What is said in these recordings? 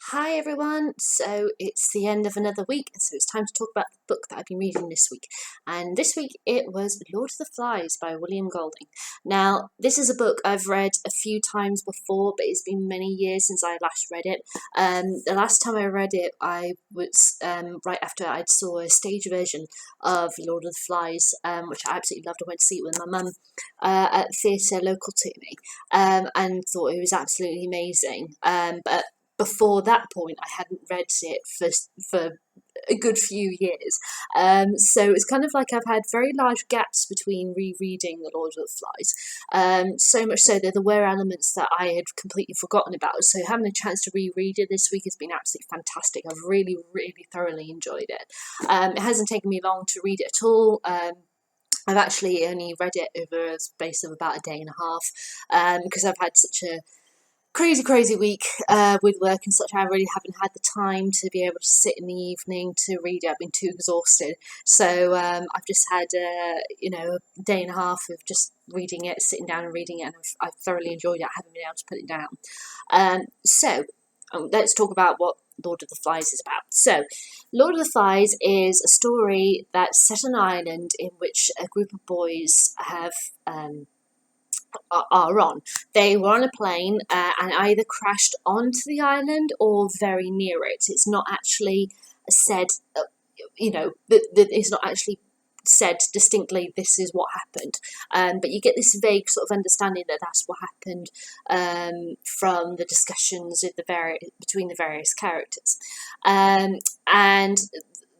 Hi everyone, so it's the end of another week, so it's time to talk about the book that I've been reading this week. And this week it was Lord of the Flies by William Golding. Now, this is a book I've read a few times before, but it's been many years since I last read it. The last time I read it, I was right after I saw a stage version of Lord of the Flies, which I absolutely loved. I went to see it with my mum at a theatre local to me, and thought it was absolutely amazing. But before that point, I hadn't read it for a good few years. So it's kind of like I've had very large gaps between rereading The Lord of the Flies. So much so that there were elements that I had completely forgotten about. So having a chance to reread it this week has been absolutely fantastic. I've really, really thoroughly enjoyed it. It hasn't taken me long to read it at all. I've actually only read it over a space of about a day and a half because I've had such a crazy week with work and such. I really haven't had the time to be able to sit in the evening to read it. I've been too exhausted, so I've just had a day and a half of just reading it, sitting down and reading it, and I've thoroughly enjoyed it. I haven't been able to put it down. Let's talk about what Lord of the Flies is about. So, Lord of the Flies is a story that's set on an island in which a group of boys are on. They were on a plane and either crashed onto the island or very near it. It's not actually said, it's not actually said distinctly this is what happened, but you get this vague sort of understanding that that's what happened from the discussions with between the various characters, and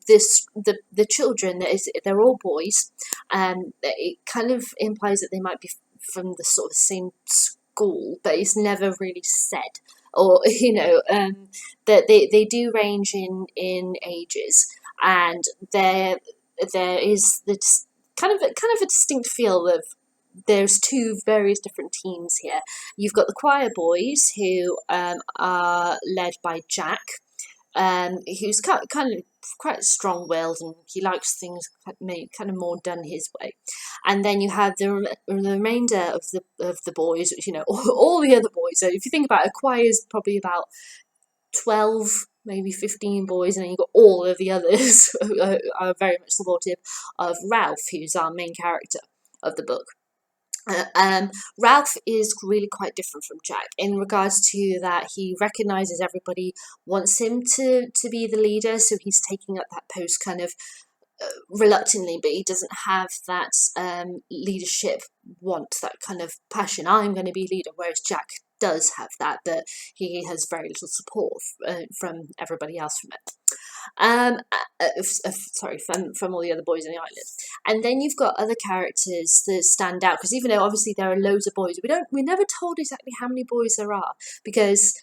the children, they're all boys. It kind of implies that they might be from the sort of same school, but it's never really said. Or that they do range in ages, and there is this kind of a distinct feel of there's two various different teams here. You've got the choir boys who are led by Jack, who's kind of quite strong-willed, and he likes things kind of more done his way. And then you have the remainder of the boys, which all the other boys. So if you think about it, a choir is probably about 12, maybe 15 boys, and then you've got all of the others who are very much supportive of Ralph, who's our main character of the book. Ralph is really quite different from Jack in regards to that he recognises everybody wants him to be the leader, so he's taking up that post kind of reluctantly, but he doesn't have that leadership want, that kind of passion. I'm going to be leader, whereas Jack does have that, but he has very little support from everybody else from it. Sorry, from all the other boys on the island. And then you've got other characters that stand out, because even though obviously there are loads of boys, we're never told exactly how many boys there are, because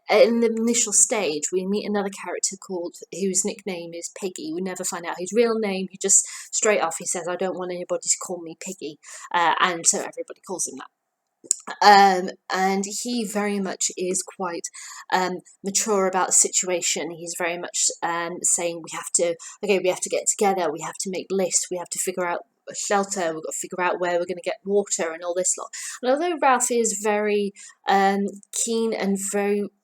in the initial stage we meet another character called whose nickname is Piggy. We never find out his real name. He just straight off he says, I don't want anybody to call me Piggy, and so everybody calls him that. And he very much is quite mature about the situation. He's very much saying we have to get together, we have to make lists, we have to figure out a shelter, we've got to figure out where we're going to get water and all this lot. And although Ralph is very keen and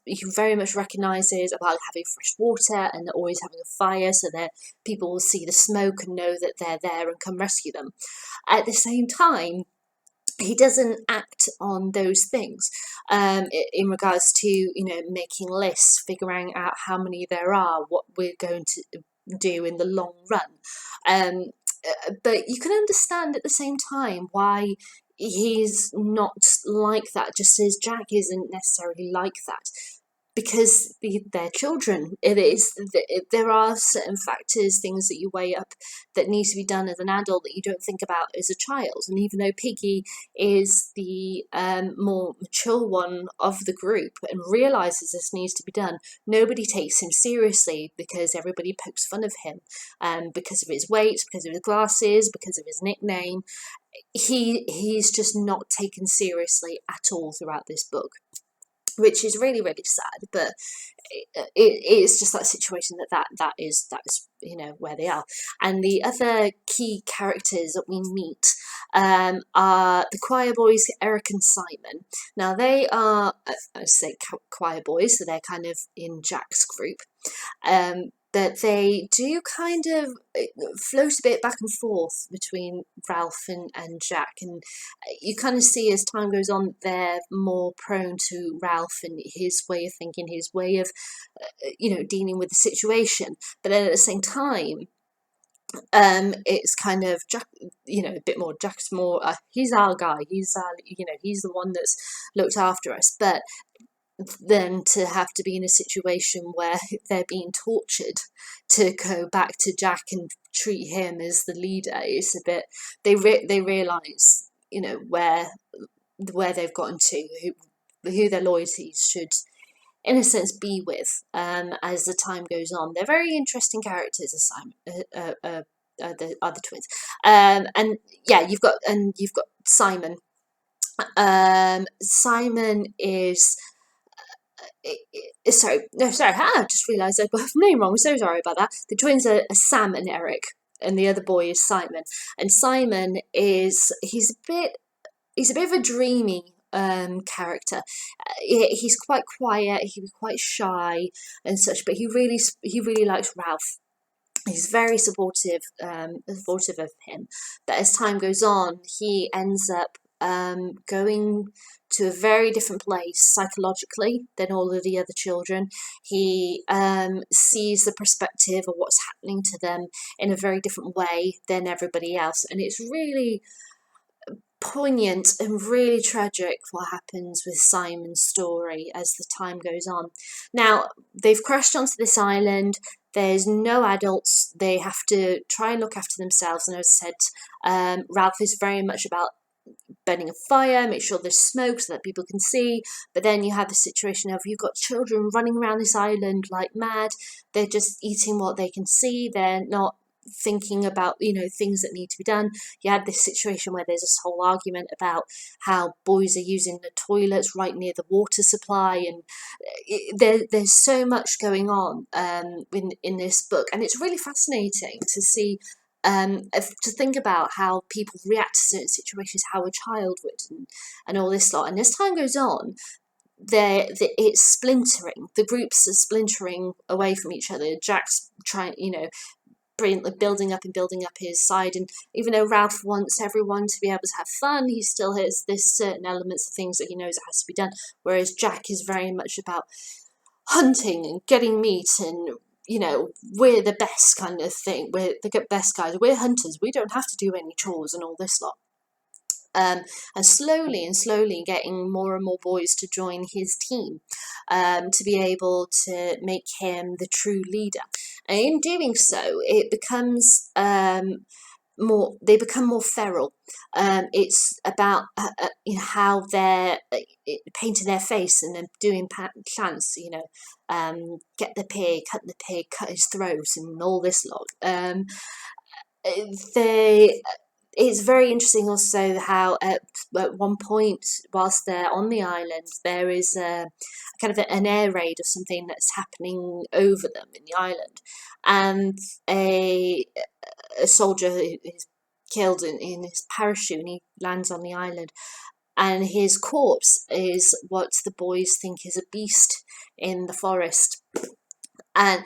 he very much recognises about having fresh water and always having a fire so that people will see the smoke and know that they're there and come rescue them. At the same time, he doesn't act on those things in regards to making lists, figuring out how many there are, what we're going to do in the long run. But you can understand at the same time why he's not like that, just as Jack isn't necessarily like that, because they're children. There are certain factors, things that you weigh up that need to be done as an adult that you don't think about as a child. And even though Piggy is the more mature one of the group and realises this needs to be done, nobody takes him seriously because everybody pokes fun of him because of his weight, because of his glasses, because of his nickname. He's just not taken seriously at all throughout this book. which is really, really sad. But it's just that situation that is where they are. And the other key characters that we meet are the choir boys, Eric and Simon. Now they are, I say choir boys, so they're kind of in Jack's group. But they do kind of float a bit back and forth between Ralph and Jack, and you kind of see as time goes on they're more prone to Ralph and his way of thinking, his way of dealing with the situation. But then at the same time, it's kind of Jack, a bit more. Jack's more. He's our guy. He's he's the one that's looked after us. But then to have to be in a situation where they're being tortured to go back to Jack and treat him as the leader is a bit. They realise where they've gotten to, who their loyalties should, in a sense, be with as the time goes on. They're very interesting characters, the other twins, and yeah, you've got Simon. Simon is. Sorry, I just realised I got my name wrong. I'm so sorry about that. The twins are Sam and Eric, and the other boy is Simon. And Simon he's a bit of a dreamy character. He's quite quiet. He's quite shy and such, but he really likes Ralph. He's very supportive of him. But as time goes on, he ends up going to a very different place psychologically than all of the other children. He sees the perspective of what's happening to them in a very different way than everybody else. And it's really poignant and really tragic what happens with Simon's story as the time goes on. Now, they've crashed onto this island. There's no adults. They have to try and look after themselves. And as I said, Ralph is very much about burning a fire, make sure there's smoke so that people can see. But then you have the situation of you've got children running around this island like mad. They're just eating what they can see. They're not thinking about things that need to be done. You have this situation where there's this whole argument about how boys are using the toilets right near the water supply, and there's so much going on in this book, and it's really fascinating to see to think about how people react to certain situations, how a child would, and all this lot. And as time goes on, it's splintering. The groups are splintering away from each other. Jack's trying, brilliantly building up his side, and even though Ralph wants everyone to be able to have fun, he still has this certain elements of things that he knows that has to be done, whereas Jack is very much about hunting and getting meat, and we're the best kind of thing, we're the best guys, we're hunters, we don't have to do any chores and all this lot. And slowly getting more and more boys to join his team to be able to make him the true leader. And in doing so, it becomes they become more feral. It's about how they're painting their face and then doing chants, get the pig, cut his throat, and all this lot. It's very interesting also how at one point, whilst they're on the island, there is a kind of an air raid of something that's happening over them in the island, and a soldier is killed in his parachute, and he lands on the island, and his corpse is what the boys think is a beast in the forest, and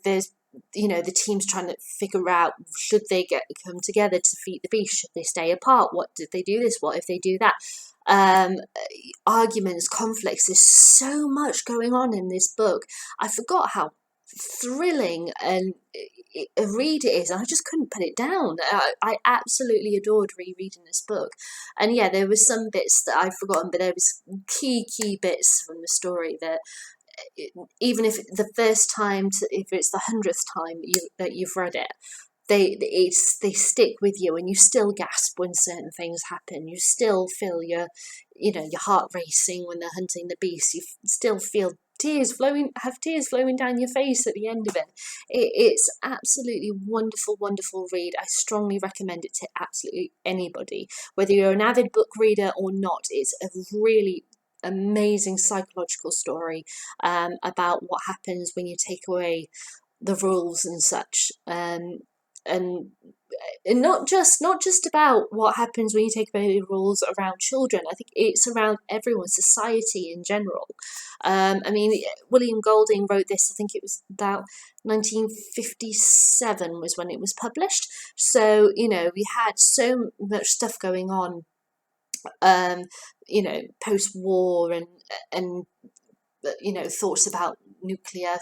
there's the team's trying to figure out, should they come together to defeat the beast? Should they stay apart? What did they do this? What if they do that? Arguments, conflicts. There's so much going on in this book. I forgot how thrilling and a read it is, and I just couldn't put it down. I absolutely adored rereading this book, and yeah, there was some bits that I'd forgotten, but there was key bits from the story that even if the first time, if it's the 100th time that you've read it, they stick with you, and you still gasp when certain things happen. You still feel your heart racing when they're hunting the beast. You still feel tears flowing down your face at the end of it. It's absolutely wonderful read. I strongly recommend it to absolutely anybody, whether you're an avid book reader or not. It's a really amazing psychological story about what happens when you take away the rules and such, and not just about what happens when you take away the rules around children. I think it's around everyone, society in general. I mean, William Golding wrote this. I think it was about 1957 was when it was published. So we had so much stuff going on, post-war, and thoughts about nuclear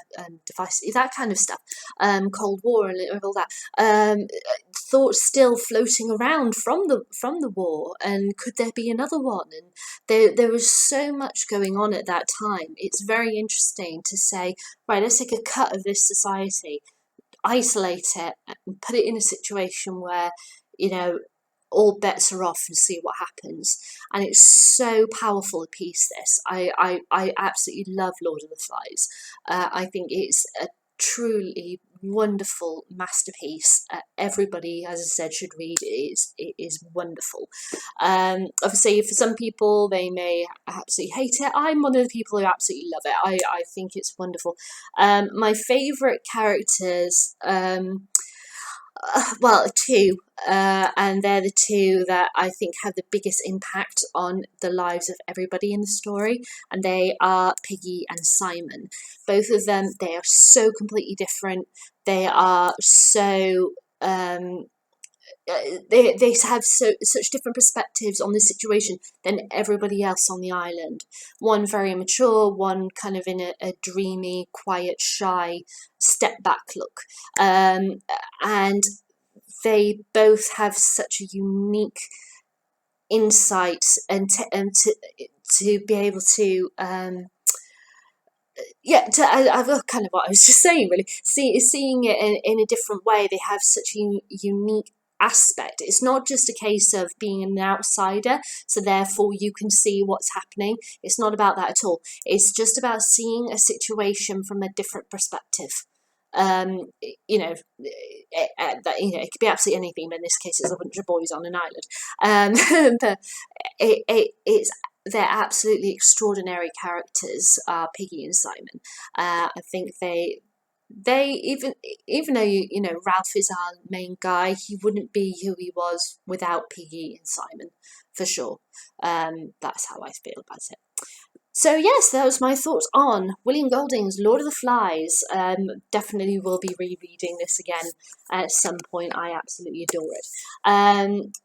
devices, that kind of stuff, Cold War and all that, thoughts still floating around from the war, and could there be another one? And there was so much going on at that time. It's very interesting to say, right, let's take a cut of this society, isolate it, and put it in a situation where all bets are off, and see what happens. And it's so powerful a piece, this. I absolutely love Lord of the Flies. I think it's a truly wonderful masterpiece. Everybody, as I said, should read it. It is wonderful. Obviously, for some people, they may absolutely hate it. I'm one of the people who absolutely love it. I think it's wonderful. My favourite characters, well, two, and they're the two that I think have the biggest impact on the lives of everybody in the story, and they are Piggy and Simon. Both of them, they are so completely different. They are so they have such different perspectives on the situation than everybody else on the island. One very mature, one kind of in a dreamy, quiet, shy, step back look, and they both have such a unique insight, and to be able to I kind of what I was just saying, really, seeing it in a different way. They have such a unique aspect. It's not just a case of being an outsider, so therefore you can see what's happening. It's not about that at all. It's just about seeing a situation from a different perspective. It could be absolutely anything, but in this case it's a bunch of boys on an island. But it's they're absolutely extraordinary characters, Piggy and Simon. I think they even though Ralph is our main guy, he wouldn't be who he was without Piggy and Simon, for sure. That's how I feel about it. So yes, that was my thoughts on William Golding's Lord of the Flies. Definitely will be rereading this again at some point. I absolutely adore it.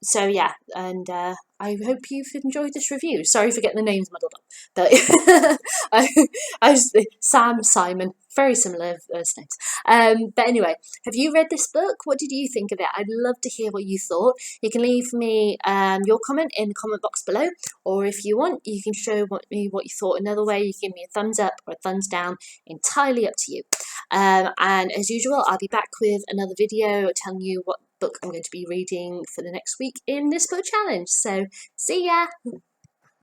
So yeah, and I hope you've enjoyed this review. Sorry for getting the names muddled up, but Sam, Simon, very similar first names. But anyway, have you read this book? What did you think of it? I'd love to hear what you thought. You can leave me your comment in the comment box below, or if you want, you can show me what you thought another way. You can give me a thumbs up or a thumbs down, entirely up to you. And as usual, I'll be back with another video telling you what book I'm going to be reading for the next week in this book challenge. So see ya!